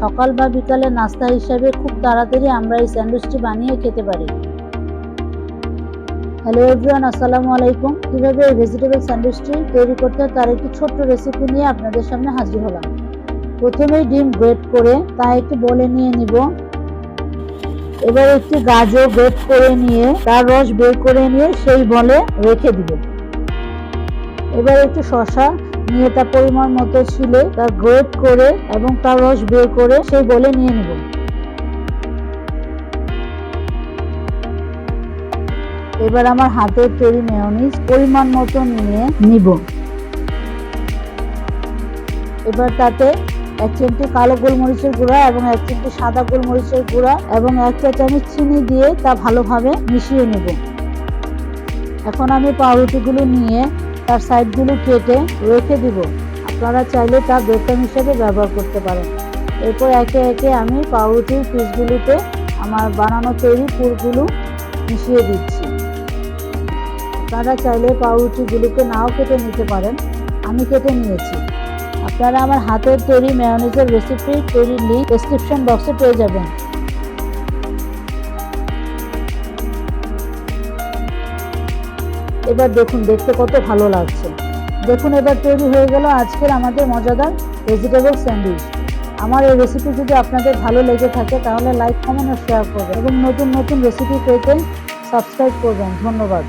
সকাল বা বিকালে নাস্তা হিসাবে খুব তাড়াতাড়ি আমরা এই স্যান্ডউইচটি বানিয়ে খেতে পারি। হ্যালো এভরিওয়ান, আসসালামু আলাইকুম। কিভাবে এই ভেজিটেবল স্যান্ডউইচটি তৈরি করতে হয় তার একটি ছোট্ট রেসিপি নিয়ে আপনাদের সামনে হাজির হলাম। প্রথমেই ডিম গ্রেট করে তা একটি বলে নিয়ে নিব। এবার একটি গাজর গ্রেট করে নিয়ে তার রস বের করে নিয়ে সেই বলে রেখে দিব। এবার একটু শসা নিয়ে তা পরিমাণ মতো ছিলে তা গ্রেট করে এবং তার রস বের করে সেই বলে নিয়ে নিব। এবার আমার হাতের তৈরি মেয়োনিজ পরিমাণ মতো নিয়ে নিব। এবার তাতে 1 চিমটি কালো গোলমরিচের গুঁড়া এবং 1 চিমটি সাদা গোলমরিচের গুঁড়া এবং 1 চা চামচ চিনি দিয়ে তা ভালোভাবে মিশিয়ে নেব। এখন আমি পাউরুটিগুলো নিয়ে তার সাইডগুলো কেটে রেখে দিব। আপনারা চাইলে তা ব্রেড হিসেবে ব্যবহার করতে পারেন। এরপর একে একে আমি পাউরুটির পিসগুলোতে আমার বানানো তৈরি পুরগুলো মিশিয়ে দিচ্ছি। আপনারা চাইলে পাউরুটিগুলোকে নাও কেটে নিতে পারেন, আমি কেটে নিয়েছি। আপনারা আমার হাতের তৈরি মেয়োনিজের রেসিপি তৈরির লিঙ্ক ডেসক্রিপশন বক্সে পেয়ে যাবেন। এবার দেখুন দেখতে কত ভালো লাগছে। দেখুন এবার তৈরি হয়ে গেল আজকের আমাদের মজাদার ভেজিটেবল স্যান্ডউইচ। আমার এই রেসিপি যদি আপনাদের ভালো লেগে থাকে তাহলে লাইক, কমেন্ট ও শেয়ার করবেন এবং নতুন নতুন রেসিপি পেতে সাবস্ক্রাইব করবেন। ধন্যবাদ।